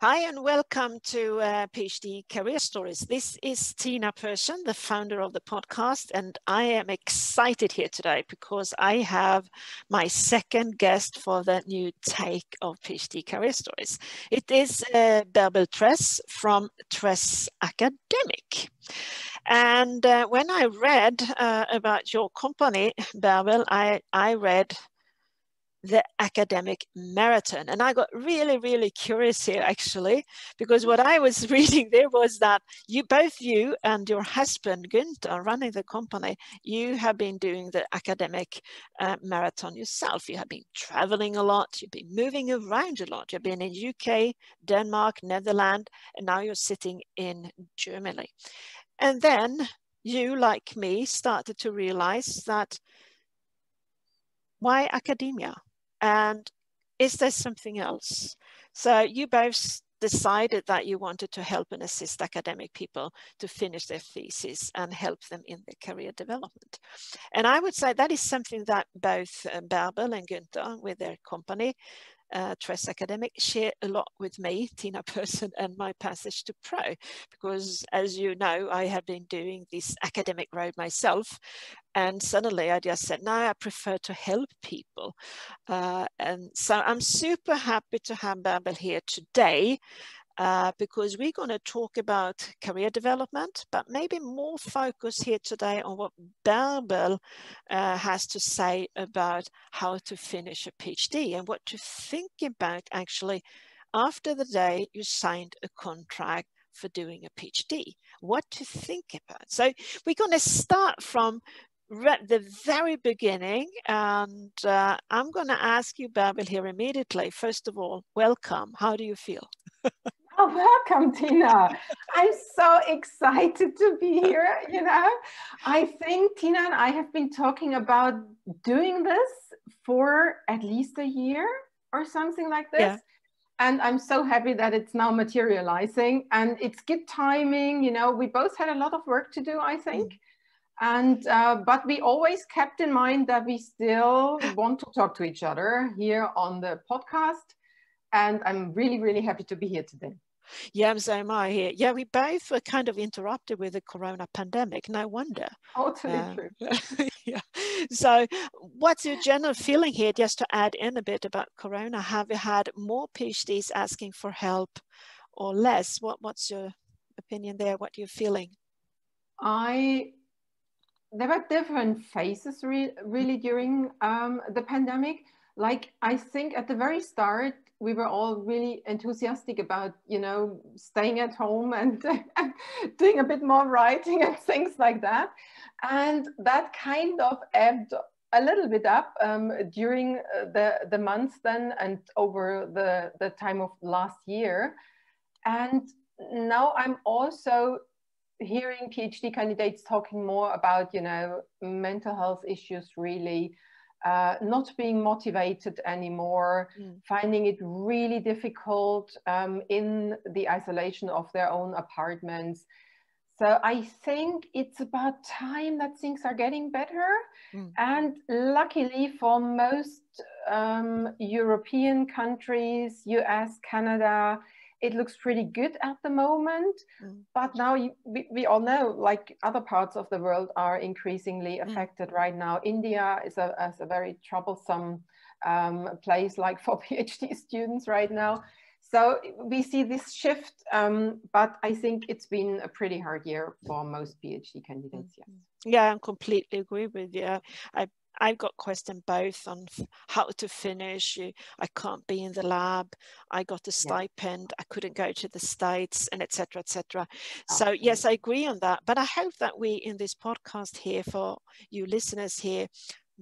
Hi and welcome to PhD Career Stories. This is Tina Persson, the founder of the podcast, and I am excited here today because I have my second guest for the new take of PhD Career Stories. It is Bärbel Tress from Tress Academic. And when I read about your company, Bärbel, I read the academic marathon. And I got really curious here, actually, because what I was reading there was that both you and your husband, Günther, running the company, you have been doing the academic marathon yourself. You have been traveling a lot. You've been moving around a lot. You've been in UK, Denmark, Netherlands, and now you're sitting in Germany. And then you, like me, started to realize that why academia? And is there something else? So you both decided that you wanted to help and assist academic people to finish their thesis and help them in their career development. And I would say that is something that both Bärbel and Günther with their company, Tress Academic, share a lot with me, Tina Persson, and my passage to Pro, because as you know, I have been doing this academic road myself. And suddenly I just said, no, I prefer to help people. And so I'm super happy to have Bärbel here today because we're going to talk about career development, but maybe more focus here today on what Bärbel has to say about how to finish a PhD and what to think about actually after the day you signed a contract for doing a PhD, what to think about. So we're going to start from the very beginning, and I'm going to ask you, Bärbel, here immediately. First of all, welcome. How do you feel? Oh, welcome, Tina. I'm so excited to be here. I think Tina and I have been talking about doing this for at least a year or something like this. Yeah. And I'm so happy that it's now materializing, and it's good timing. We both had a lot of work to do, I think. And but we always kept in mind that we still want to talk to each other here on the podcast. And I'm really happy to be here today. Yeah, so am I here. Yeah, we both were kind of interrupted with the corona pandemic. No wonder. Totally true. Yeah. So what's your general feeling here, just to add in a bit about corona? Have you had more PhDs asking for help or less? What's your opinion there? What are you feeling? There were different phases really during the pandemic. Like, I think at the very start, we were all really enthusiastic about, staying at home and doing a bit more writing and things like that. And that kind of ebbed a little bit up during the months then and over the time of last year. And now I'm also hearing PhD candidates talking more about, mental health issues, really not being motivated anymore, finding it really difficult in the isolation of their own apartments. So I think it's about time that things are getting better. And luckily for most European countries, US, Canada, it looks pretty good at the moment. But now we all know, like, other parts of the world are increasingly affected right now. India is a very troublesome place, like, for PhD students right now. So we see this shift, but I think it's been a pretty hard year for most PhD candidates, yes. Yeah, I completely agree with you. I've got questions both on how to finish. I can't be in the lab. I got a stipend. I couldn't go to the States, and etc., etc. So yes, I agree on that. But I hope that we in this podcast here, for you listeners here,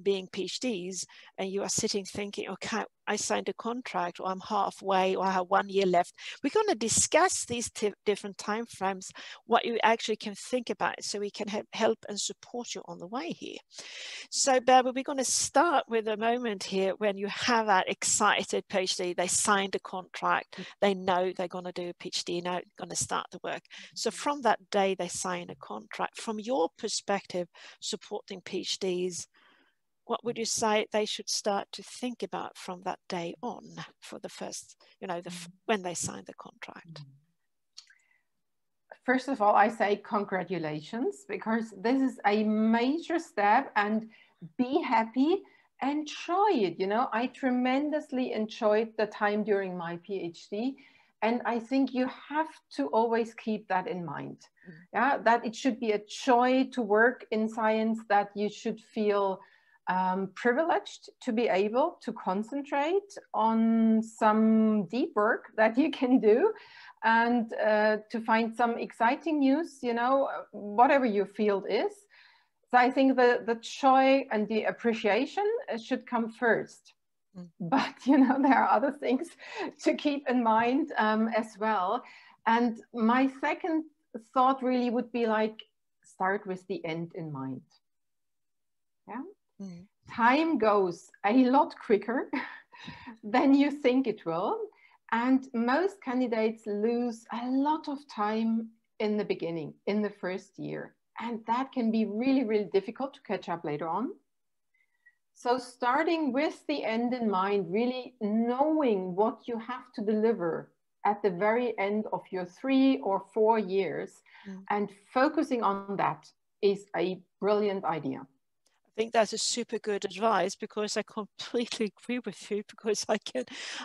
being PhDs, and you are sitting thinking, okay, I signed a contract, or I'm halfway, or I have 1 year left. We're going to discuss these different time frames, what you actually can think about, so we can help and support you on the way here. So Bärbel, we're going to start with a moment here when you have that excited PhD. They signed a contract. They know they're going to do a PhD, now going to start the work. So from that day they sign a contract, from your perspective, supporting PhDs, what would you say they should start to think about from that day on for the first, you know, when they sign the contract? First of all, I say congratulations, because this is a major step, and be happy, enjoy it. You know, I tremendously enjoyed the time during my PhD, and I think you have to always keep that in mind. Yeah, that it should be a joy to work in science, that you should feel privileged to be able to concentrate on some deep work that you can do, and to find some exciting news, you know, whatever your field is. So I think the joy and the appreciation should come first. But, you know, there are other things to keep in mind as well. And my second thought really would be like, start with the end in mind. Yeah. Time goes a lot quicker than you think it will. And most candidates lose a lot of time in the beginning, in the first year. And that can be really, really difficult to catch up later on. So starting with the end in mind, really knowing what you have to deliver at the very end of your 3 or 4 years, and focusing on that is a brilliant idea. I think that's a super good advice, because I completely agree with you, because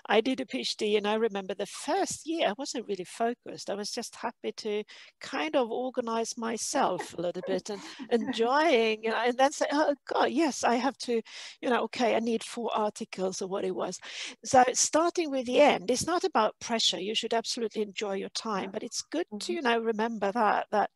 I did a PhD, and I remember the first year I wasn't really focused. I was just happy to kind of organize myself a little bit and enjoying, you know, and then say, oh God, yes, I have to, you know, okay, I need 4 articles or what it was. So starting with the end, it's not about pressure. You should absolutely enjoy your time, but it's good to, you know, remember that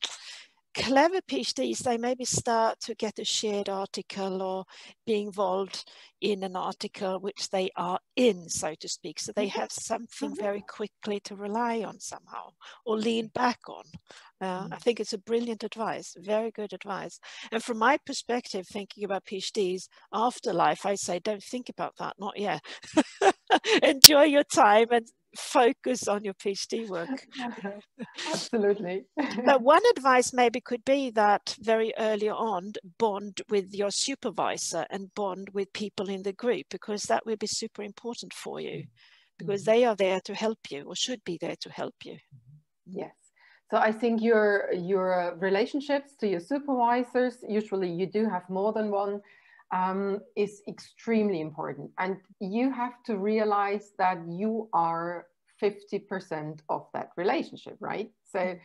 clever PhDs, they maybe start to get a shared article or be involved in an article which they are in, so to speak. So they have something very quickly to rely on somehow, or lean back on. I think it's a brilliant advice, very good advice. And from my perspective, thinking about PhDs, afterlife, I say, don't think about that, not yet. Enjoy your time and focus on your PhD work. Absolutely. But one advice maybe could be that very early on, bond with your supervisor and bond with people in the group, because that will be super important for you, because they are there to help you, or should be there to help you. Yes. So I think your relationships to your supervisors, usually you do have more than one, is extremely important. And you have to realize that you are 50% of that relationship, right? So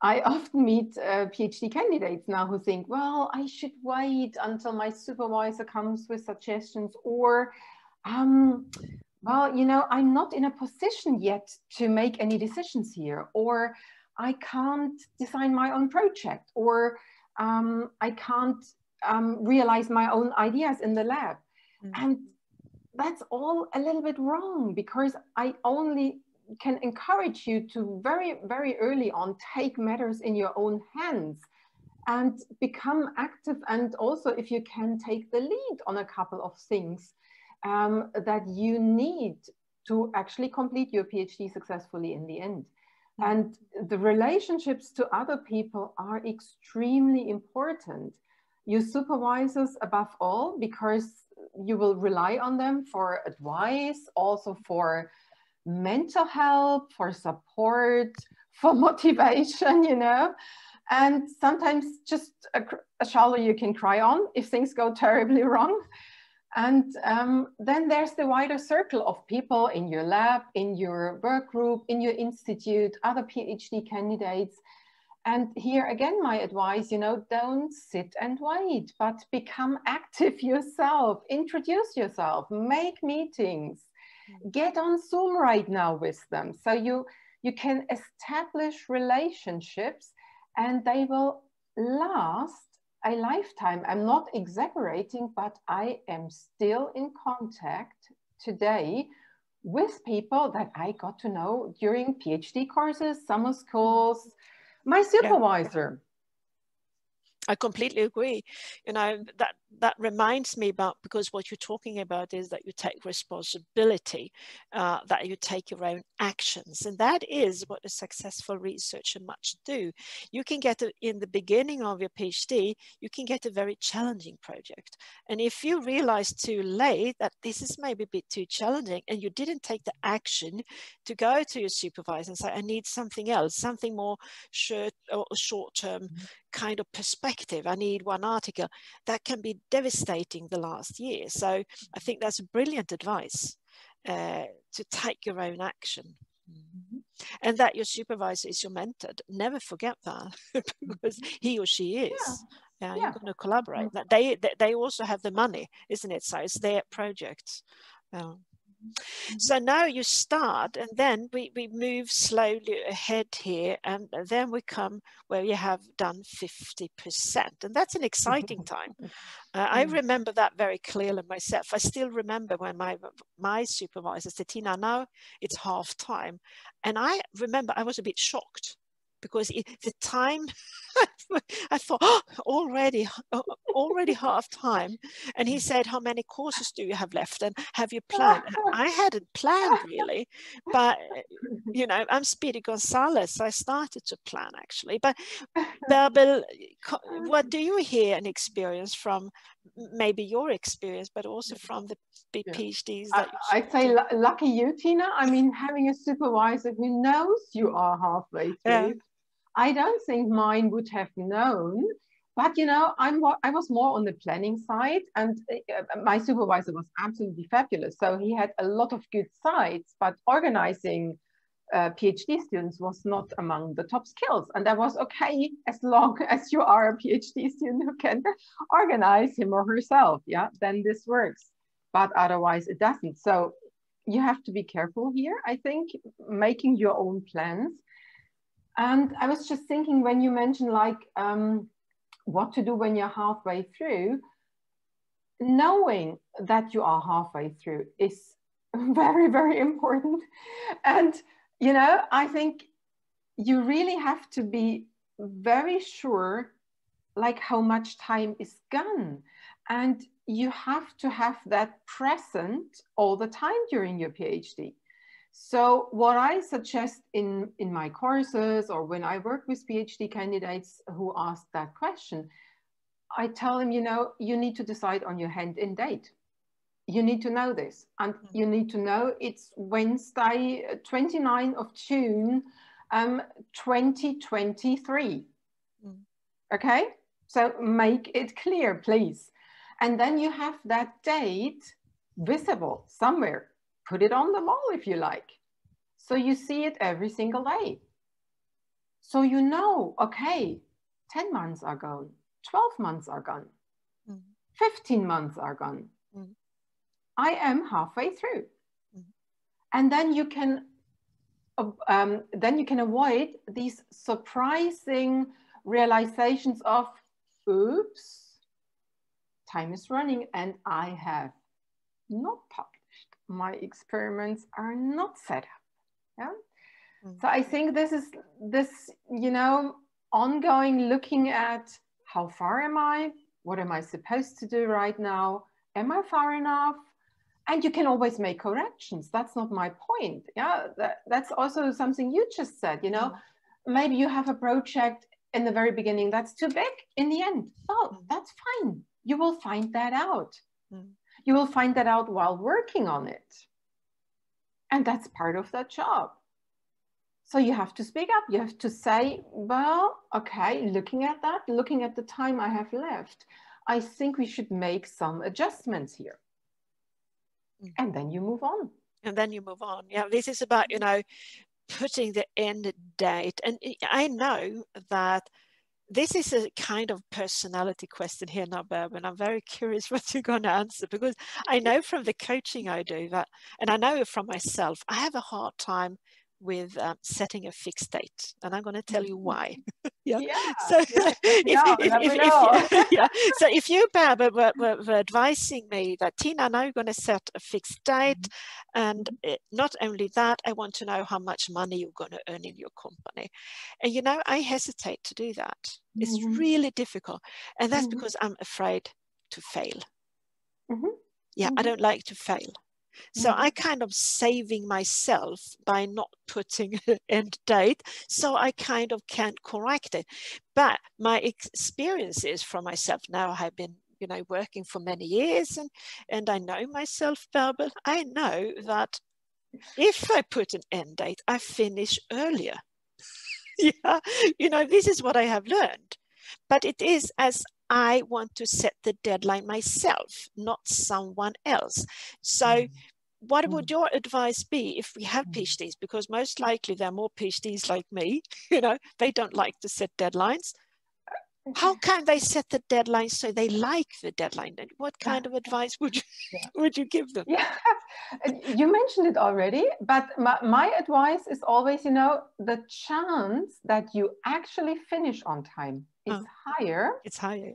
I often meet PhD candidates now who think, well, I should wait until my supervisor comes with suggestions, or, well, you know, I'm not in a position yet to make any decisions here, or I can't design my own project, or I can't realize my own ideas in the lab. And that's all a little bit wrong, because I only can encourage you to very, very early on take matters in your own hands and become active. And also, if you can, take the lead on a couple of things that you need to actually complete your PhD successfully in the end. And the relationships to other people are extremely important. Your supervisors above all, because you will rely on them for advice, also for mental help, for support, for motivation, you know, and sometimes just a shoulder you can cry on if things go terribly wrong. And then there's the wider circle of people in your lab, in your work group, in your institute, other PhD candidates. And here again, my advice, you know, don't sit and wait, but become active yourself, introduce yourself, make meetings, get on Zoom right now with them. So you can establish relationships, and they will last a lifetime. I'm not exaggerating, but I am still in contact today with people that I got to know during PhD courses, summer schools, my supervisor. I completely agree. You know, that reminds me about, because what you're talking about is that you take responsibility, that you take your own actions. And that is what a successful researcher must do. You can get in the beginning of your PhD, you can get a very challenging project. And if you realize too late that this is maybe a bit too challenging and you didn't take the action to go to your supervisor and say, I need something else, something more short-term kind of perspective. I need one article. That can be devastating the last year. So I think that's brilliant advice, to take your own action. And that your supervisor is your mentor. Never forget that, because he or she is. Yeah, you're going to collaborate. That they also have the money, isn't it? So it's their project. So now you start, and then we move slowly ahead here, and then we come where you have done 50%, and that's an exciting time. I remember that very clearly myself. I still remember when my supervisor said, Tina, now it's half time. And I remember I was a bit shocked, because the time, I thought, oh, already half time. And he said, how many courses do you have left? And have you planned? I hadn't planned really, but you know, I'm Speedy Gonzalez, so I started to plan actually. But Bärbel, what do you hear and experience from maybe your experience, but also from the PhDs that I'd say lucky you, Tina. I mean, having a supervisor who knows you are halfway through. Yeah. I don't think mine would have known, but you know, I was more on the planning side, and my supervisor was absolutely fabulous. So he had a lot of good sides, but organizing PhD students was not among the top skills. And that was okay, as long as you are a PhD student who can organize him or herself, yeah, then this works. But otherwise it doesn't. So you have to be careful here, I think, making your own plans. And I was just thinking, when you mentioned like what to do when you're halfway through, knowing that you are halfway through is very, very important. And, you know, I think you really have to be very sure like how much time is gone. And you have to have that present all the time during your PhD. So what I suggest in my courses, or when I work with PhD candidates who ask that question, I tell them, you know, you need to decide on your hand-in date. You need to know this. And you need to know it's Wednesday, 29th of June, 2023. Okay? So make it clear, please. And then you have that date visible somewhere. Put it on the wall if you like. So you see it every single day. So you know, okay, 10 months are gone, 12 months are gone, 15 months are gone. I am halfway through. And then you can avoid these surprising realizations of, oops, time is running and I have not published. My experiments are not set up. Yeah. So I think this is you know, ongoing looking at how far am I? What am I supposed to do right now? Am I far enough? And you can always make corrections. That's not my point. Yeah. That's also something you just said, you know, maybe you have a project in the very beginning that's too big in the end. Oh, that's fine. You will find that out. You will find that out while working on it. And that's part of that job. So you have to speak up. You have to say, well, okay, looking at that, looking at the time I have left, I think we should make some adjustments here. And then you move on. And then you move on. Yeah, this is about, you know, putting the end date. And I know that this is a kind of personality question here now, Bärbel, and I'm very curious what you're going to answer, because I know from the coaching I do that, and I know from myself, I have a hard time with setting a fixed date, and I'm going to tell you why. So if you, Bärbel, were advising me that, Tina, now you're going to set a fixed date, and not only that, I want to know how much money you're going to earn in your company. And you know, I hesitate to do that. It's really difficult, and that's because I'm afraid to fail. Mm-hmm. Yeah, Mm-hmm. I don't like to fail. So I kind of saving myself by not putting an end date, so I kind of can't correct it. But my experiences from myself now, have been, you know, working for many years, and I know myself, Bärbel. I know that if I put an end date, I finish earlier. Yeah, you know, this is what I have learned. But it is as I want to set the deadline myself, not someone else. So what would your advice be if we have PhDs? Because most likely there are more PhDs like me, you know, they don't like to set deadlines. How can they set the deadline so they like the deadline? And what kind of advice would you give them? Yeah, you mentioned it already, but my advice is always, you know, the chance that you actually finish on time is higher. It's higher.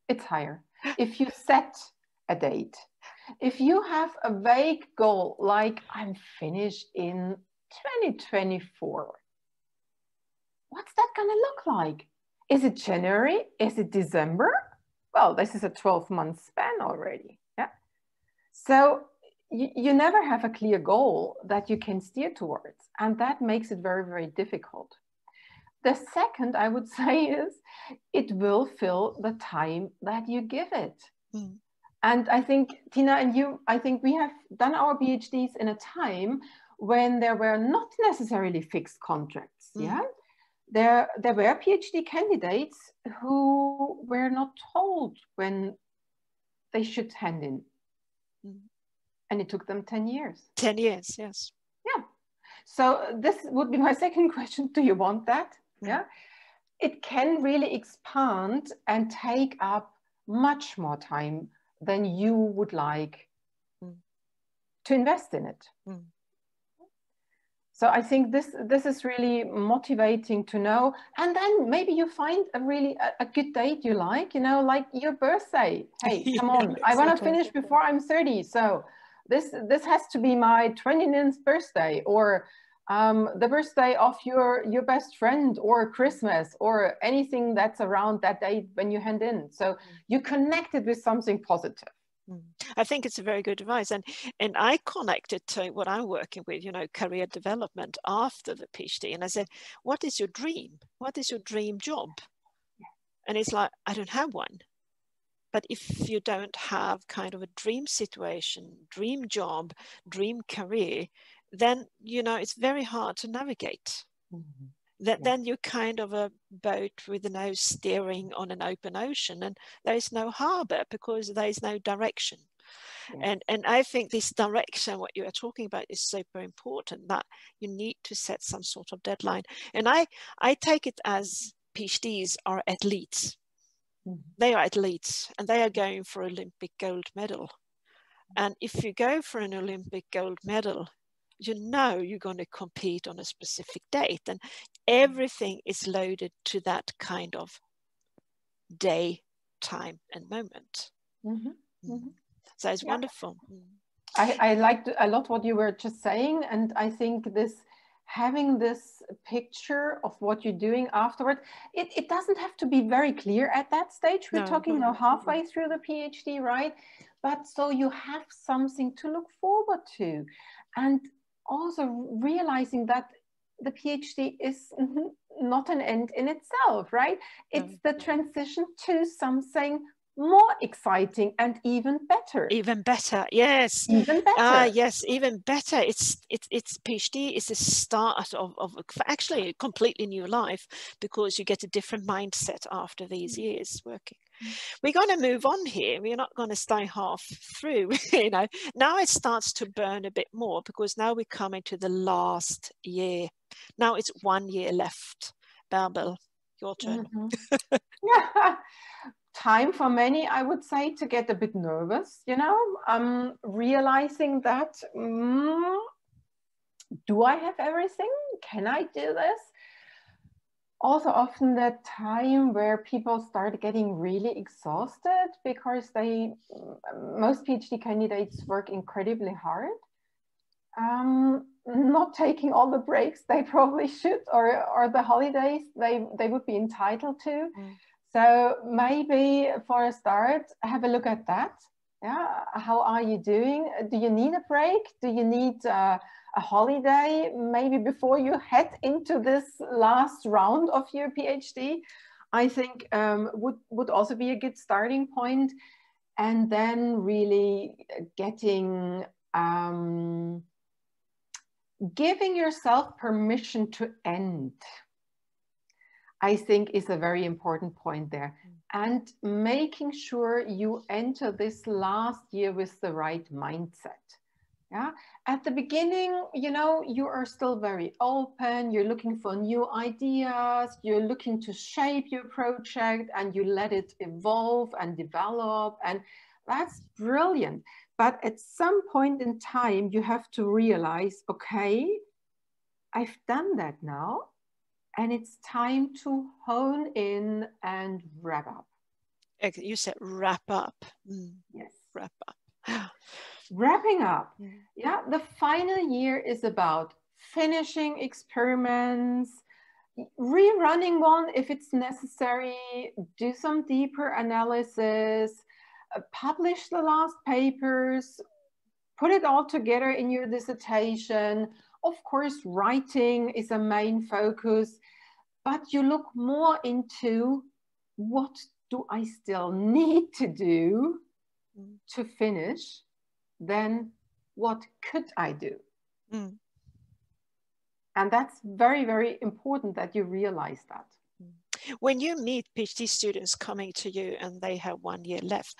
It's higher if you set a date. If you have a vague goal, like I'm finished in 2024, what's that going to look like? Is it January? Is it December? Well, this is a 12-month span already. Yeah. So you never have a clear goal that you can steer towards. And that makes it very, very difficult. The second, I would say, is it will fill the time that you give it. And I think, Tina and you, I think we have done our PhDs in a time when there were not necessarily fixed contracts. Yeah. There were PhD candidates who were not told when they should hand in. And it took them 10 years. 10 years, yes. Yeah. So this would be my second question. Do you want that? Yeah. It can really expand and take up much more time than you would like to invest in it. So I think this is really motivating to know. And then maybe you find a good date you like, you know, like your birthday. Hey, come on, I want to finish before I'm 30. So this has to be my 29th birthday, or the birthday of your best friend, or Christmas, or anything that's around that date when you hand in. So you connect it with something positive. I think it's a very good advice, and I connected to what I'm working with, you know, career development after the PhD, and I said, what is your dream? What is your dream job? And it's like, I don't have one. But if you don't have kind of a dream situation, dream job, dream career, then, you know, it's very hard to navigate. Then you're kind of a boat with no steering on an open ocean, and there is no harbor because there is no direction. And I think this direction, what you are talking about, is super important, that you need to set some sort of deadline. And I take it as PhDs are athletes. They are athletes, and they are going for Olympic gold medal. And if you go for an Olympic gold medal, you know you're going to compete on a specific date, and everything is loaded to that kind of day, time, and moment. So it's wonderful. I liked a lot what you were just saying, and I think having this picture of what you're doing afterward, it doesn't have to be very clear at that stage. We're talking now halfway through the PhD, right? But so you have something to look forward to, and also realizing that the PhD is not an end in itself, right? It's the transition to something more exciting and even better. Even better, yes. Even better. Yes, even better. It's PhD is the start of actually a completely new life, because you get a different mindset after these years working. We're going to move on here. We're not going to stay half through. You know, now it starts to burn a bit more, because now we're coming to the last year. Now it's 1 year left. Bärbel, your turn. Yeah. Time for many, I would say, to get a bit nervous, you know, realizing that, do I have everything? Can I do this? Also often that time where people start getting really exhausted, because most PhD candidates work incredibly hard. Not taking all the breaks they probably should, or the holidays they would be entitled to. So maybe for a start, have a look at that. Yeah, how are you doing? Do you need a break? Do you need a holiday maybe before you head into this last round of your PhD? I think would also be a good starting point. And then really getting, giving yourself permission to end, I think is a very important point there. And making sure you enter this last year with the right mindset. Yeah. At the beginning, you know, you are still very open. You're looking for new ideas. You're looking to shape your project and you let it evolve and develop. And that's brilliant. But at some point in time, you have to realize, okay, I've done that now. And it's time to hone in and wrap up. You said wrap up. Yes. Wrap up. Wrapping up. Yeah, the final year is about finishing experiments, rerunning one if it's necessary, do some deeper analysis, publish the last papers, put it all together in your dissertation. Of course, writing is a main focus, but you look more into what do I still need to do to finish, then what could I do? And that's very, very important that you realize that. When you meet PhD students coming to you and they have 1 year left,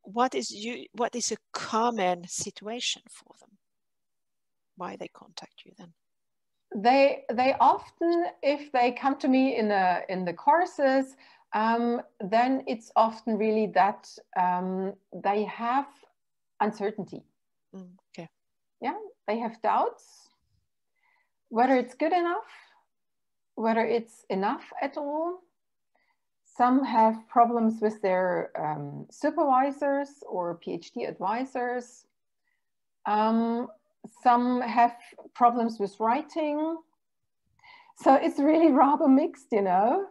what is a common situation for them? Why they contact you then? They often, if they come to me in the courses, then it's often really that they have uncertainty. Okay. Yeah, they have doubts, whether it's good enough, whether it's enough at all. Some have problems with their supervisors or PhD advisors. Some have problems with writing. So it's really rather mixed, you know.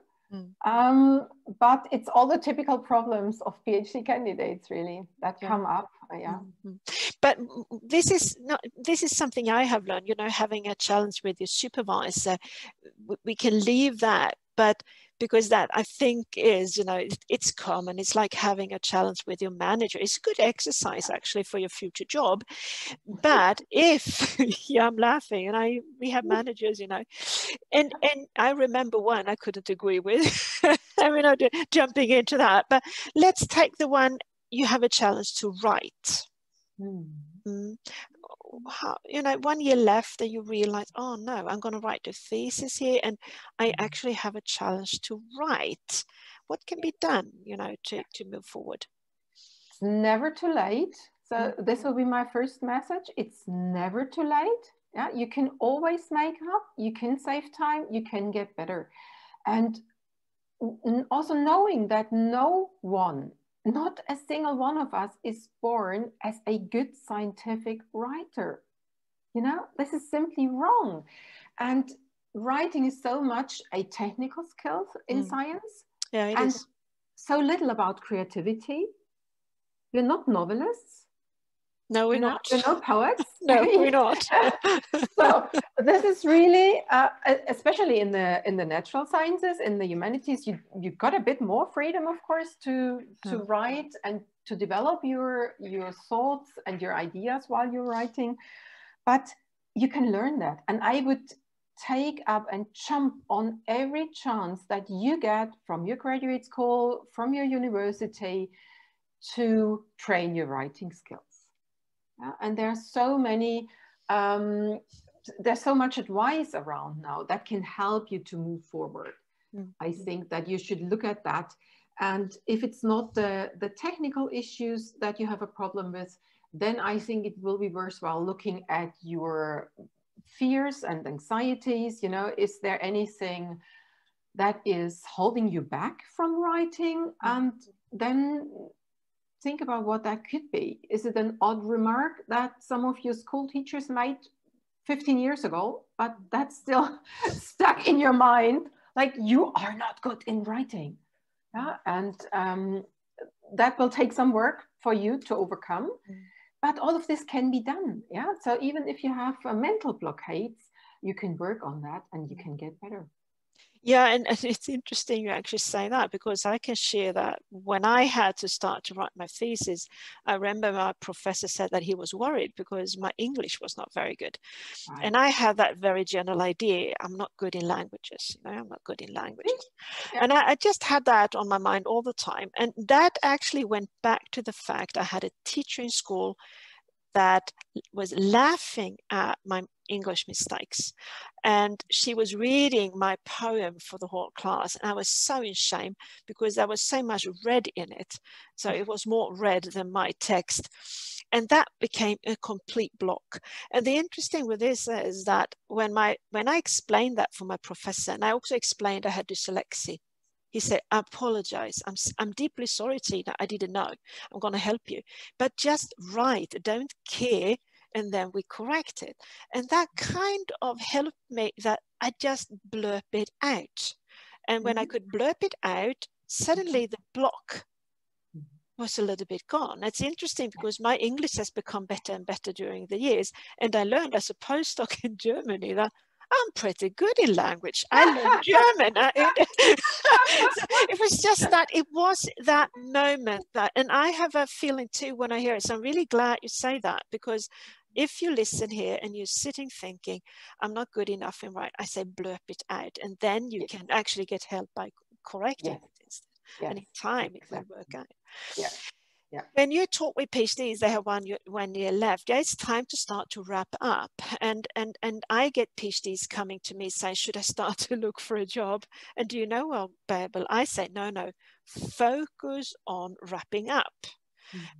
But it's all the typical problems of PhD candidates really that come up. Yeah. But this is something I have learned, you know, having a challenge with your supervisor, we can leave that, but because that I think is, you know, it's common. It's like having a challenge with your manager. It's a good exercise actually for your future job. But if, yeah, I'm laughing, and we have managers, you know, and I remember one I couldn't agree with. I'm not jumping into that, but let's take the one you have a challenge to write. How, you know, 1 year left and you realize, oh no, I'm going to write a thesis here and I actually have a challenge to write. What can be done, you know, to move forward? It's never too late. So this will be my first message. It's never too late. Yeah, you can always make up, you can save time, you can get better. And also knowing that no one, not a single one of us is born as a good scientific writer. You know, this is simply wrong. And writing is so much a technical skill in science. Yeah, it and is. So little about creativity. We're not novelists. No, we're not. We're not poets. No, we're not. So this is really, especially in the natural sciences, in the humanities, you've got a bit more freedom, of course, to write and to develop your thoughts and your ideas while you're writing. But you can learn that. And I would take up and jump on every chance that you get from your graduate school, from your university, to train your writing skills. Yeah? And there's so many, there's so much advice around now that can help you to move forward. I think that you should look at that. And if it's not the technical issues that you have a problem with, then I think it will be worthwhile looking at your fears and anxieties. You know, is there anything that is holding you back from writing? And then think about what that could be. Is it an odd remark that some of your school teachers made 15 years ago, but that's still stuck in your mind? like you are not good in writing. Yeah? And that will take some work for you to overcome. But all of this can be done. Yeah. So even if you have mental blockades, you can work on that and you can get better. Yeah, and it's interesting you actually say that, because I can share that when I had to start to write my thesis, I remember my professor said that he was worried because my English was not very good. Right. And I had that very general idea, I'm not good in languages, you know, I'm not good in languages. Yeah. And I just had that on my mind all the time. And that actually went back to the fact I had a teacher in school that was laughing at my English mistakes. And she was reading my poem for the whole class. And I was so in shame because there was so much red in it. So it was more red than my text. And that became a complete block. And the interesting with this is that when I explained that for my professor, and I also explained I had dyslexia, he said, I apologize. I'm deeply sorry, Tina. I didn't know. I'm going to help you. But just write, don't care. And then we correct it. And that kind of helped me that I just blurb it out. And when I could blurb it out, suddenly the block was a little bit gone. It's interesting because my English has become better and better during the years. And I learned as a postdoc in Germany that I'm pretty good in language. I learned German. So it was just that, it was that moment that, and I have a feeling too when I hear it. So I'm really glad you say that, because if you listen here and you're sitting thinking, I'm not good enough in writing, I say blurb it out. And then you can actually get help by correcting it instead. And in time it will work out. Yeah. Yeah. When you talk with PhDs, they have 1 year left. Yeah, it's time to start to wrap up. And I get PhDs coming to me saying, should I start to look for a job? And do you know, well, Bärbel, I say, no, focus on wrapping up.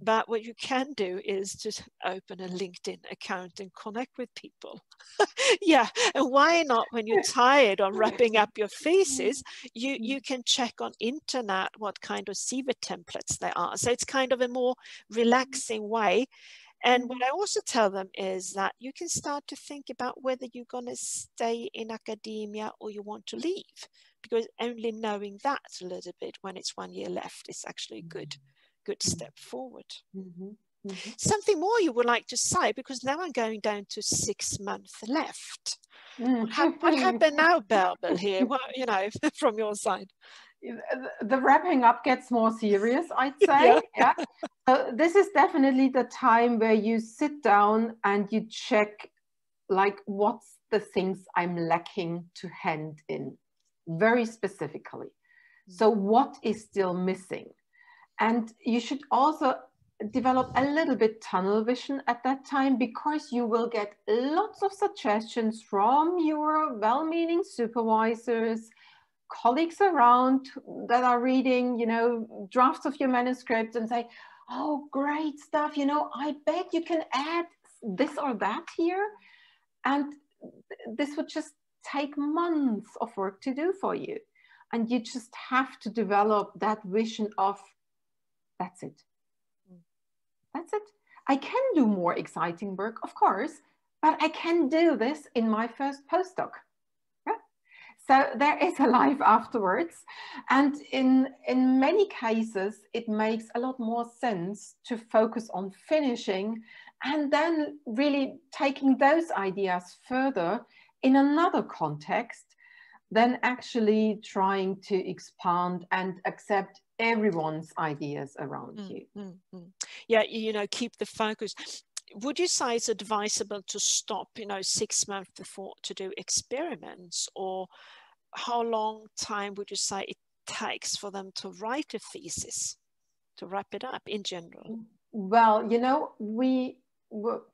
But what you can do is just open a LinkedIn account and connect with people. Yeah, and why not, when you're tired of wrapping up your thesis, you can check on internet what kind of CV templates there are. So it's kind of a more relaxing way. And what I also tell them is that you can start to think about whether you're going to stay in academia or you want to leave, because only knowing that a little bit when it's 1 year left is actually a good step forward. Something more you would like to say, because now I'm going down to 6 months left. What happened now, Bärbel, here? Well, you know, from your side. The wrapping up gets more serious, I'd say. Yeah. So this is definitely the time where you sit down and you check, like, what's the things I'm lacking to hand in, very specifically. So what is still missing? And you should also develop a little bit tunnel vision at that time, because you will get lots of suggestions from your well-meaning supervisors, colleagues around that are reading, you know, drafts of your manuscript and say, oh, great stuff, you know, I bet you can add this or that here. And this would just take months of work to do for you. And you just have to develop that vision of, that's it. That's it. I can do more exciting work, of course, but I can do this in my first postdoc. Yeah? So there is a life afterwards. And in many cases, it makes a lot more sense to focus on finishing and then really taking those ideas further in another context than actually trying to expand and accept everyone's ideas around you. Yeah, you know, keep the focus. Would you say it's advisable to stop, you know, 6 months before to do experiments, or how long time would you say it takes for them to write a thesis, to wrap it up in general? Well, you know,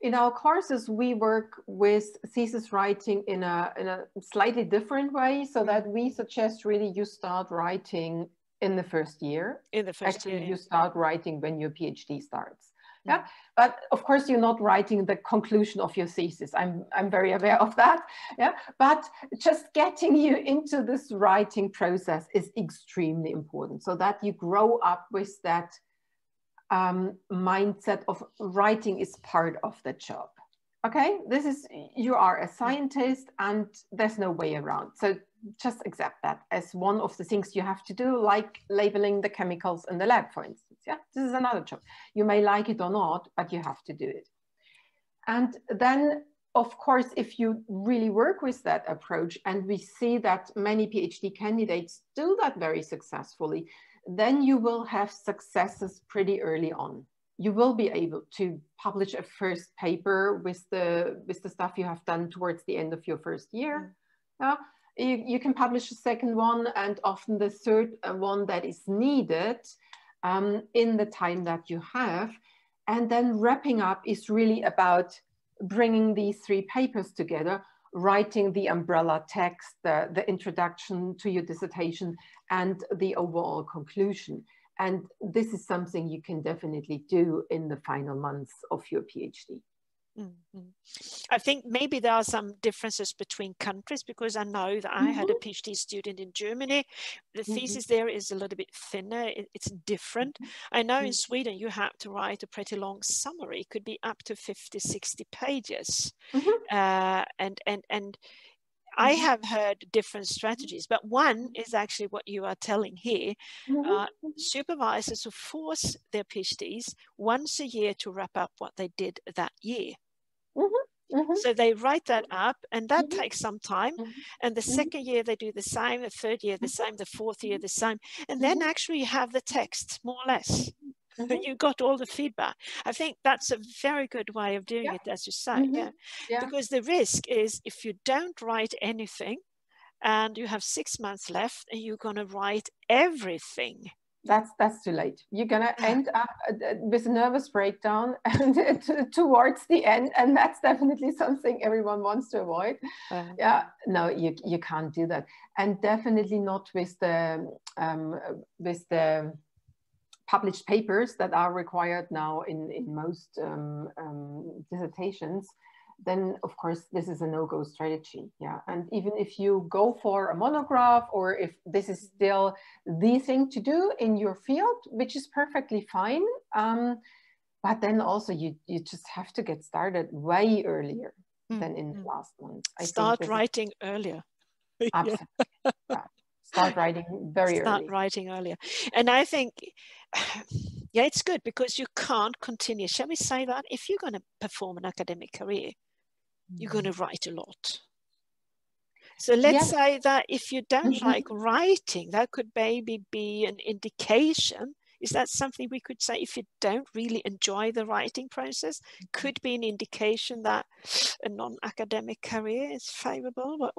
in our courses, we work with thesis writing in a slightly different way, so that we suggest really you start writing in the first year. In the first year, you start writing when your PhD starts. Yeah, but of course you're not writing the conclusion of your thesis. I'm very aware of that. Yeah, but just getting you into this writing process is extremely important, so that you grow up with that mindset of writing is part of the job. okay, you are a scientist and there's no way around. So just accept that as one of the things you have to do, like labeling the chemicals in the lab, for instance. Yeah, this is another job. You may like it or not, but you have to do it. And then, of course, if you really work with that approach, and we see that many PhD candidates do that very successfully, then you will have successes pretty early on. You will be able to publish a first paper with the stuff you have done towards the end of your first year. Yeah. You can publish a second one, and often the third one that is needed in the time that you have. And then wrapping up is really about bringing these 3 papers together, writing the umbrella text, the introduction to your dissertation, and the overall conclusion. And this is something you can definitely do in the final months of your PhD. Mm-hmm. I think maybe there are some differences between countries, because I know that I had a PhD student in Germany. The thesis there is a little bit thinner. It's different. I know in Sweden you have to write a pretty long summary. It could be up to 50, 60 pages. And I have heard different strategies, but one is actually what you are telling here. Supervisors who force their PhDs once a year to wrap up what they did that year. So they write that up, and that takes some time. And the second year they do the same, the third year the same, the fourth year the same. And then actually you have the text, more or less. You got all the feedback. I think that's a very good way of doing it, as you say. Because the risk is, if you don't write anything and you have 6 months left and you're going to write everything, that's too late. You're gonna end up with a nervous breakdown and towards the end, and that's definitely something everyone wants to avoid. No, you can't do that, and definitely not with the published papers that are required now in most dissertations. Then of course this is a no-go strategy. And even if you go for a monograph, or if this is still the thing to do in your field, which is perfectly fine, but then also you just have to get started way earlier than in the last month. Start writing earlier. Absolutely. Start writing very early. Start writing earlier. And I think, it's good, because you can't continue, shall we say that, if you're going to perform an academic career, you're going to write a lot. So let's say that if you don't like writing, that could maybe be an indication. Is that something we could say, if you don't really enjoy the writing process, could be an indication that a non-academic career is favorable?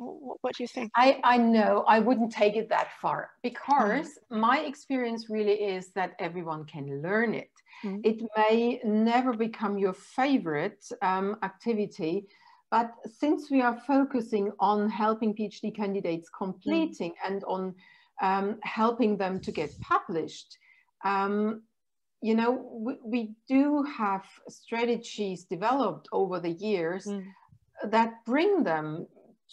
What do you think? I know, I wouldn't take it that far, because my experience really is that everyone can learn it. It may never become your favorite activity, but since we are focusing on helping PhD candidates completing and on helping them to get published, you know, we do have strategies developed over the years that bring them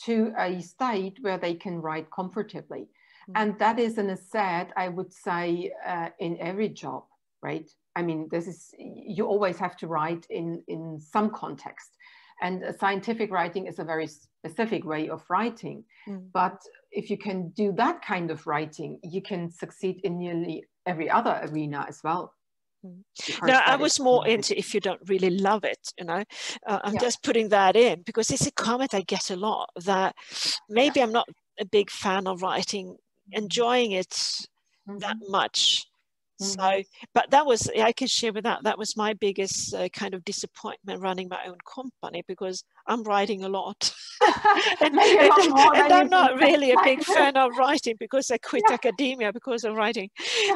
to a state where they can write comfortably. And that is an asset, I would say, in every job, right? I mean, you always have to write in some context. And scientific writing is a very specific way of writing. But if you can do that kind of writing, you can succeed in nearly every other arena as well. No, I was more into if you don't really love it, you know. I'm just putting that in because it's a comment I get a lot, that maybe I'm not a big fan of writing, enjoying it that much. So, but that was, I can share with that was my biggest kind of disappointment running my own company, because I'm writing a lot. and I'm not really a big fan of writing, because I quit academia because of writing.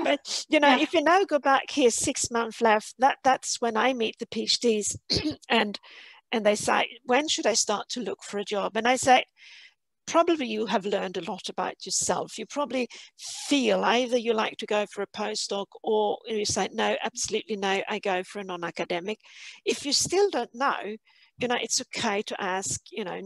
But, you know, if you now go back here, 6 months left, that's when I meet the PhDs and they say, when should I start to look for a job? And I say, probably you have learned a lot about yourself. You probably feel either you like to go for a postdoc, or you say, no, absolutely no, I go for a non-academic. If you still don't know, you know, it's okay to ask, you know,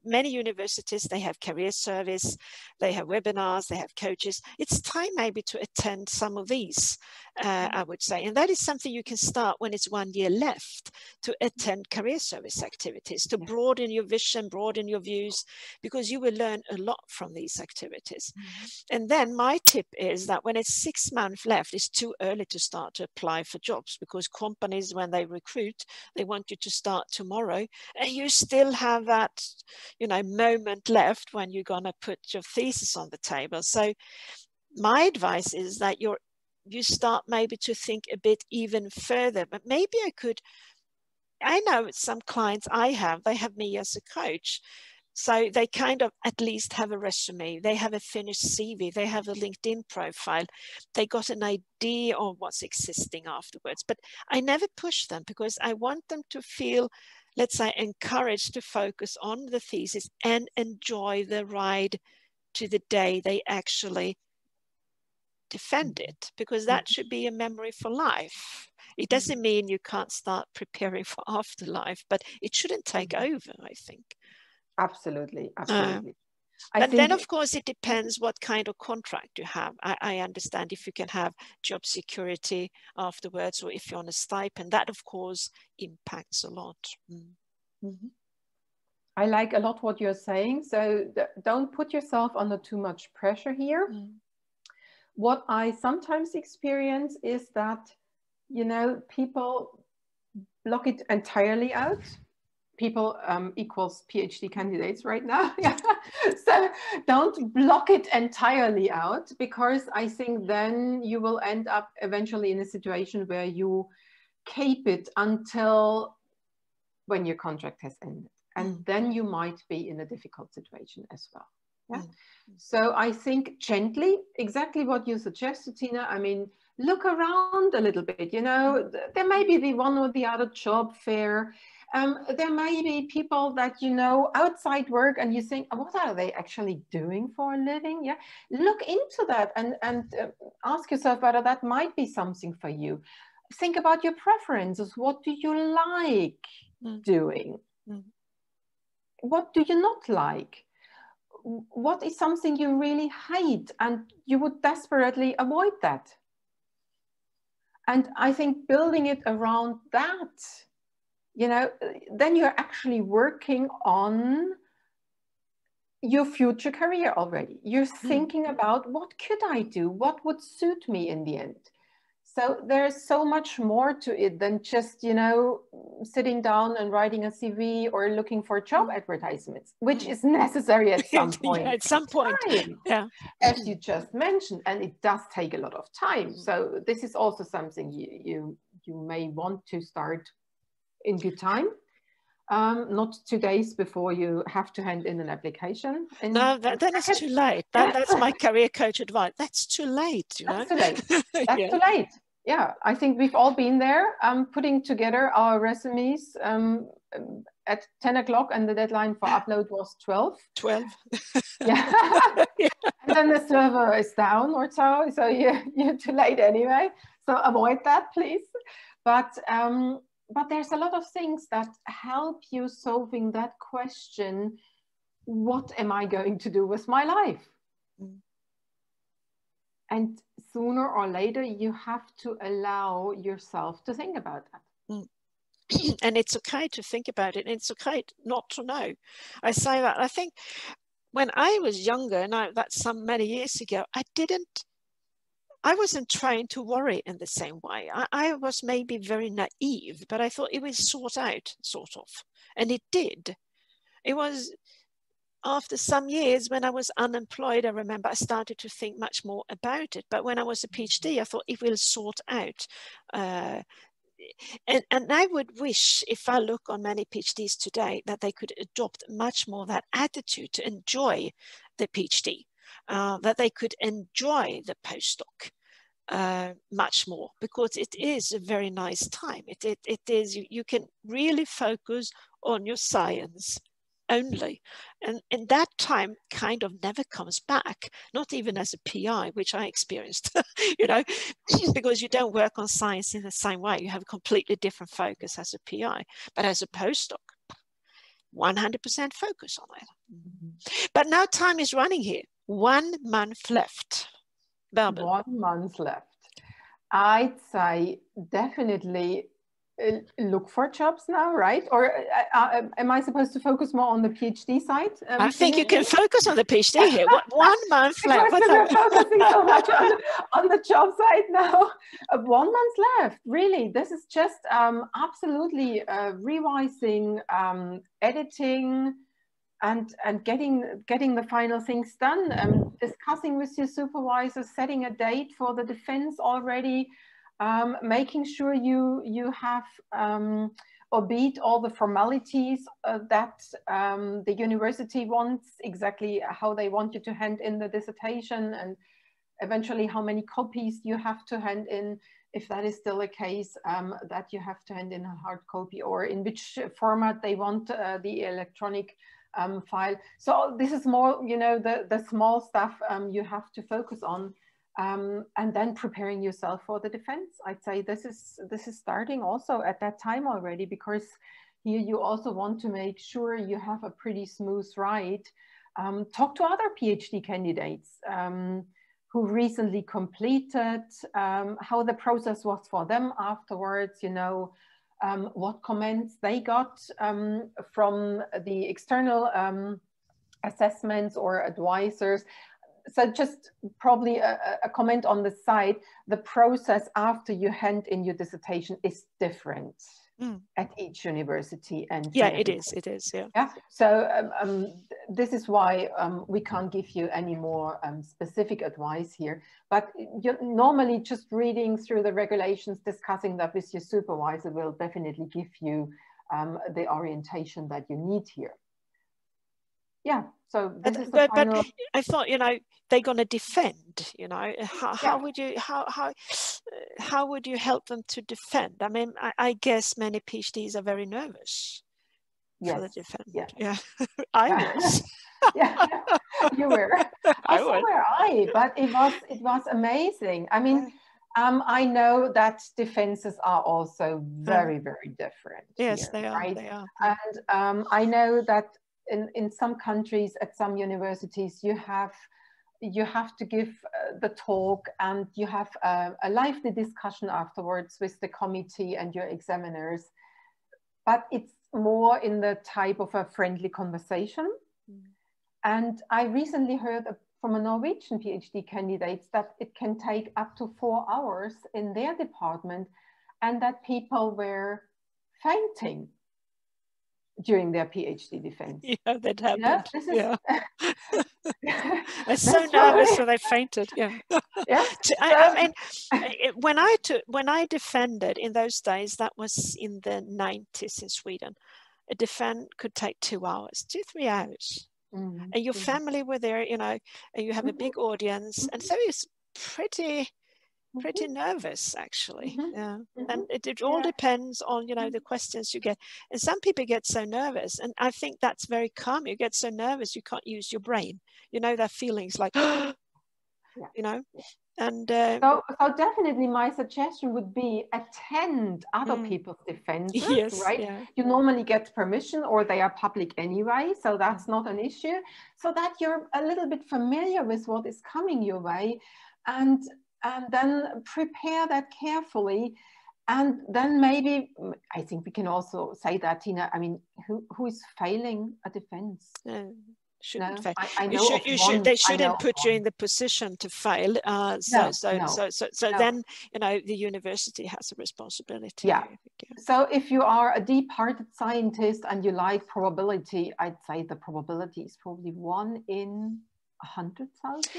many universities, they have career service, they have webinars, they have coaches. It's time maybe to attend some of these, I would say. And that is something you can start when it's 1 year left, to attend career service activities, to broaden your vision, broaden your views, because you will learn a lot from these activities. And then my tip is that when it's 6 months left, it's too early to start to apply for jobs, because companies, when they recruit, they want you to start tomorrow, and you still have that, you know, moment left when you're going to put your thesis on the table. So my advice is that you start maybe to think a bit even further. But maybe I know some clients they have me as a coach. So they kind of at least have a resume, they have a finished CV, they have a LinkedIn profile, they got an idea of what's existing afterwards. But I never push them, because I want them to feel, let's say, encouraged to focus on the thesis and enjoy the ride to the day they actually defend it, because that should be a memory for life. It doesn't mean you can't start preparing for afterlife, but it shouldn't take over, I think. Absolutely. But then, of course, it depends what kind of contract you have. I understand if you can have job security afterwards, or if you're on a stipend, that, of course, impacts a lot. I like a lot what you're saying. So don't put yourself under too much pressure here. What I sometimes experience is that, you know, people block it entirely out. People equals PhD candidates right now. So don't block it entirely out, because I think then you will end up eventually in a situation where you keep it until when your contract has ended. And then you might be in a difficult situation as well. So I think gently, exactly what you suggested, Tina. I mean, look around a little bit, you know, there may be the one or the other job fair. There may be people that, you know, outside work, and you think, what are they actually doing for a living? Look into that and ask yourself whether that might be something for you. Think about your preferences. What do you like doing? What do you not like? What is something you really hate and you would desperately avoid that? And I think building it around that, you know, then you're actually working on your future career already. You're thinking about, what could I do? What would suit me in the end? So there's so much more to it than just, you know, sitting down and writing a CV or looking for job advertisements, which is necessary at some point. At some point, as you just mentioned, and it does take a lot of time. So this is also something you may want to start in good time. Not 2 days before you have to hand in an application. No, then it's too late. That's my career coach advice. That's too late, you know. That's too late. That's too late. Yeah, I think we've all been there, putting together our resumes at 10 o'clock, and the deadline for upload was 12. And then the server is down or so you're too late anyway. So avoid that, please. But there's a lot of things that help you solving that question, what am I going to do with my life? And sooner or later, you have to allow yourself to think about that. And it's okay to think about it. And it's okay not to know. I say that. I think when I was younger, and that's some many years ago, I wasn't trying to worry in the same way. I was maybe very naive, but I thought it would sort out, sort of. And it did. It was after some years when I was unemployed, I remember I started to think much more about it. But when I was a PhD, I thought it will sort out. And I would wish, if I look on many PhDs today, that they could adopt much more that attitude to enjoy the PhD. That they could enjoy the postdoc much more, because it is a very nice time. It is, you can really focus on your science only, and that time kind of never comes back, not even as a PI, which I experienced, you know, because you don't work on science in the same way. You have a completely different focus as a PI, but as a postdoc, 100% focus on it. But now time is running here. 1 month left. Bärbel. 1 month left. I'd say definitely look for jobs now, right? Or am I supposed to focus more on the PhD side? I think you can focus on the PhD here. 1 month left. Because we're focusing so much on the job side now. 1 month left, really. This is just absolutely revising, editing, and getting the final things done. Discussing with your supervisor, setting a date for the defense already. Making sure you have obeyed all the formalities that the university wants, exactly how they want you to hand in the dissertation, and eventually how many copies you have to hand in, if that is still a case, that you have to hand in a hard copy, or in which format they want the electronic file. So this is more, you know, the small stuff you have to focus on. And then preparing yourself for the defense. I'd say this is starting also at that time already, because here you also want to make sure you have a pretty smooth ride. Talk to other PhD candidates who recently completed, how the process was for them afterwards, you know, what comments they got from the external assessments or advisors. So just probably a comment on the side, the process after you hand in your dissertation is different at each university. And yeah, it is, yeah. Yeah. So this is why we can't give you any more specific advice here, but you're normally just reading through the regulations, discussing that with your supervisor will definitely give you the orientation that you need here. Yeah, so this is the final... But I thought, you know, they're going to defend, you know, how would you help them to defend? I mean, I guess many PhDs are very nervous for the defense. Yeah. I was. Yeah, you were. So were I, but it was amazing. I mean, I know that defenses are also very, very different. Yes, here, they are. right? They are. And I know that in some countries, at some universities, you have to give the talk, and you have a lively discussion afterwards with the committee and your examiners. But it's more in the type of a friendly conversation. And I recently heard from a Norwegian PhD candidate that it can take up to 4 hours in their department, and that people were fainting during their PhD defense. Yeah, that happened. Yeah, I'm so nervous, so they fainted. Yeah. Yeah. I mean, when I defended in those days, that was in the 90s in Sweden. A defense could take 2 hours, 2-3 hours, and your family were there, you know, and you have a big audience, and so it's pretty nervous, actually. Yeah. And it all depends on, you know, the questions you get. And some people get so nervous, and I think that's very common. You get so nervous you can't use your brain, you know, that feelings like you know. And so definitely my suggestion would be attend other people's defenses. Yes, right? Yeah. You normally get permission, or they are public anyway, so that's not an issue, so that you're a little bit familiar with what is coming your way, and then prepare that carefully. And then maybe, I think we can also say that, Tina, I mean, who is failing a defense? Shouldn't fail. I know they shouldn't put you in the position to fail. So then, you know, the university has a responsibility. Yeah. So if you are a deep-hearted scientist and you like probability, I'd say the probability is probably 1 in 100,000.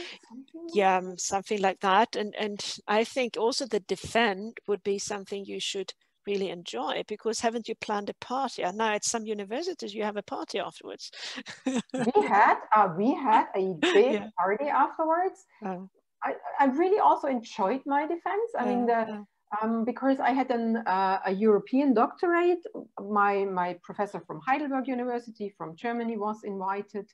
Yeah, something like that. And I think also the defend would be something you should really enjoy, because haven't you planned a party? I know at some universities you have a party afterwards. we had a big party afterwards. I really also enjoyed my defense. I mean, because I had a European doctorate. My professor from Heidelberg University from Germany was invited,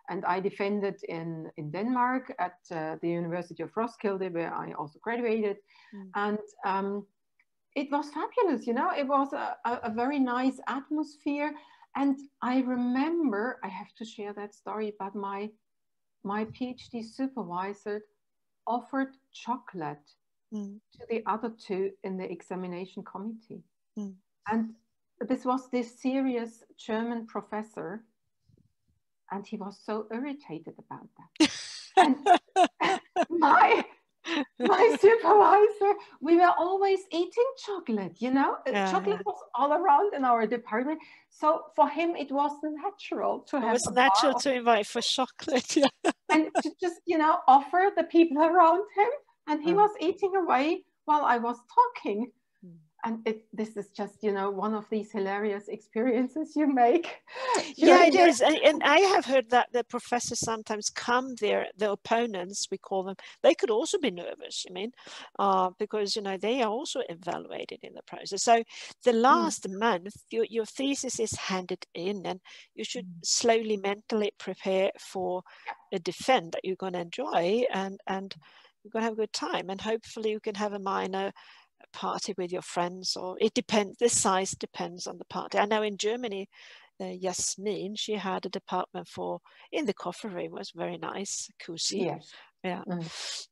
and I defended in Denmark at the University of Roskilde, where I also graduated. And it was fabulous, you know, it was a very nice atmosphere. And I remember, I have to share that story, but my PhD supervisor offered chocolate to the other two in the examination committee. And this was this serious German professor, and he was so irritated about that. And my supervisor, we were always eating chocolate, you know, chocolate was all around in our department. So for him, it was natural to have. It was natural to invite for chocolate, yeah. And to just, you know, offer the people around him. And he was eating away while I was talking. And this is just, you know, one of these hilarious experiences you make. Yeah, it is. And I have heard that the professors sometimes come there, the opponents, we call them, they could also be nervous, I mean, because, you know, they are also evaluated in the process. So the last month, your thesis is handed in, and you should slowly mentally prepare for a defense that you're going to enjoy, and you're going to have a good time. And hopefully you can have a minor party with your friends, or it depends, the size depends on the party. I know in Germany, Yasmin, she had a department for in the coffee room. It was very nice, cozy. Yes. Yeah.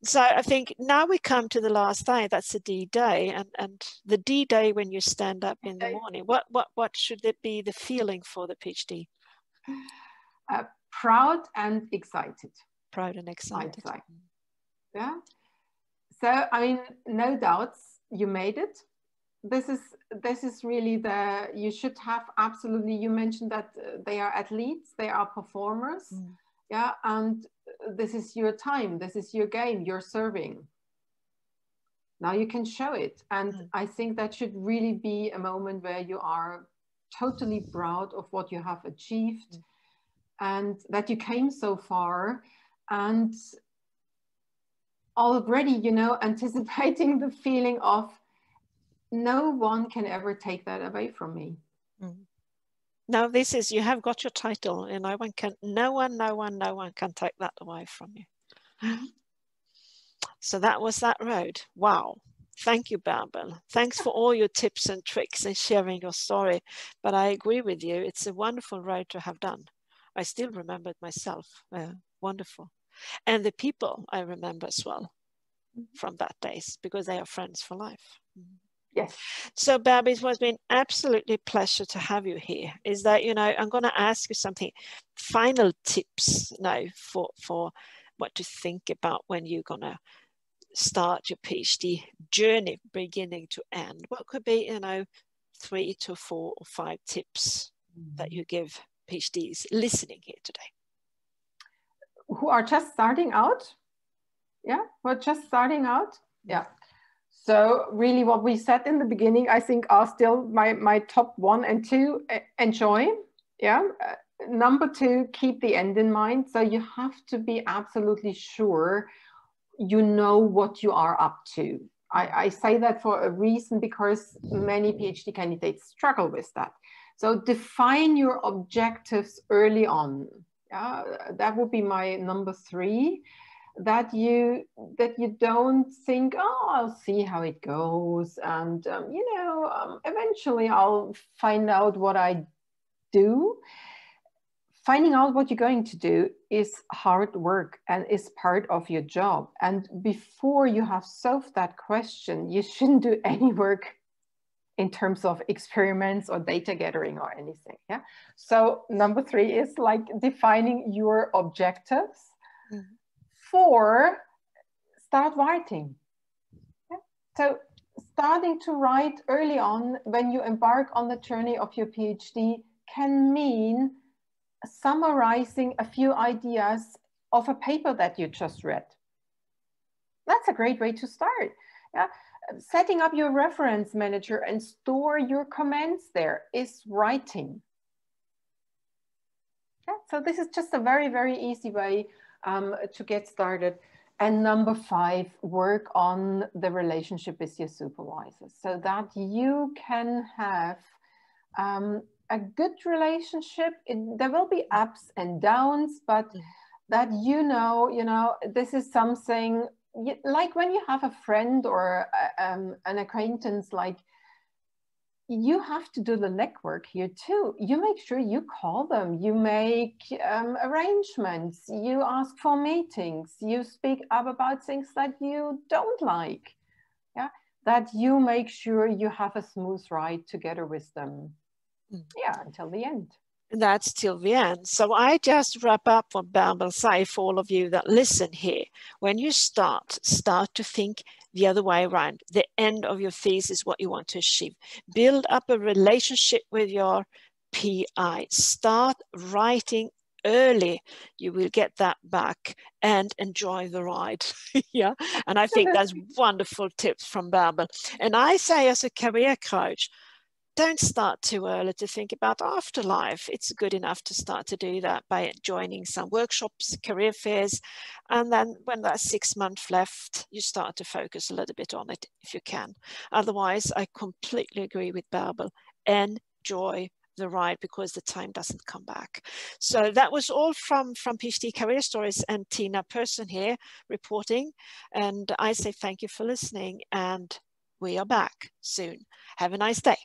So I think now we come to the last day. That's the D-Day, and the D-Day when you stand up in the morning. What should it be the feeling for the PhD? Proud and excited. Proud and excited. Yeah. So I mean, no doubts, you made it. This is really you should have absolutely, you mentioned that they are athletes, they are performers. Yeah, and this is your time, this is your game, you're serving. Now you can show it. And I think that should really be a moment where you are totally proud of what you have achieved and that you came so far, and already, you know, anticipating the feeling of no one can ever take that away from me. Now this is, you have got your title, and no one can take that away from you. So that was that road. Wow. Thank you, Bärbel. Thanks for all your tips and tricks and sharing your story. But I agree with you. It's a wonderful road to have done. I still remember it myself. Wonderful. And the people I remember as well from that days, because they are friends for life. Yes. So Bärbel, it has been absolutely pleasure to have you here. Is that, you know, I'm going to ask you something, final tips now for what to think about when you're going to start your PhD journey, beginning to end. What could be, you know, 3 to 4 or 5 tips that you give PhDs listening here today? Who are just starting out? Yeah, we're just starting out. Yeah. So really what we said in the beginning, I think are still my top 1 and 2, enjoy. Yeah. Number 2, keep the end in mind. So you have to be absolutely sure you know what you are up to. I say that for a reason, because many PhD candidates struggle with that. So define your objectives early on. Yeah, that would be my number 3. That you don't think, oh, I'll see how it goes, and you know, eventually I'll find out what I do. Finding out what you're going to do is hard work and is part of your job. And before you have solved that question, you shouldn't do any work in terms of experiments or data gathering or anything. Yeah. So number 3 is like defining your objectives. 4, start writing. Yeah. So starting to write early on when you embark on the journey of your PhD can mean summarizing a few ideas of a paper that you just read. That's a great way to start. Yeah. Setting up your reference manager and store your comments there is writing. Yeah. So this is just a very, very easy way to get started. And number 5, work on the relationship with your supervisors so that you can have a good relationship. There will be ups and downs, but that you know, this is something like when you have a friend or an acquaintance, like you have to do the legwork here too. You make sure you call them, you make arrangements, you ask for meetings, you speak up about things that you don't like. Yeah, that you make sure you have a smooth ride together with them. Yeah, until the end. That's till the end. So I just wrap up what Bärbel say for all of you that listen here. When you start to think the other way around, the end of your thesis, what you want to achieve. Build up a relationship with your PI. Start writing early. You will get that back and enjoy the ride. Yeah, and I think that's wonderful tips from Bärbel. And I say as a career coach, don't start too early to think about afterlife. It's good enough to start to do that by joining some workshops, career fairs, and then when there's 6 months left, you start to focus a little bit on it if you can. Otherwise, I completely agree with Bärbel. Enjoy the ride because the time doesn't come back. So that was all from PhD Career Stories and Tina Persson here reporting. And I say thank you for listening, and we are back soon. Have a nice day.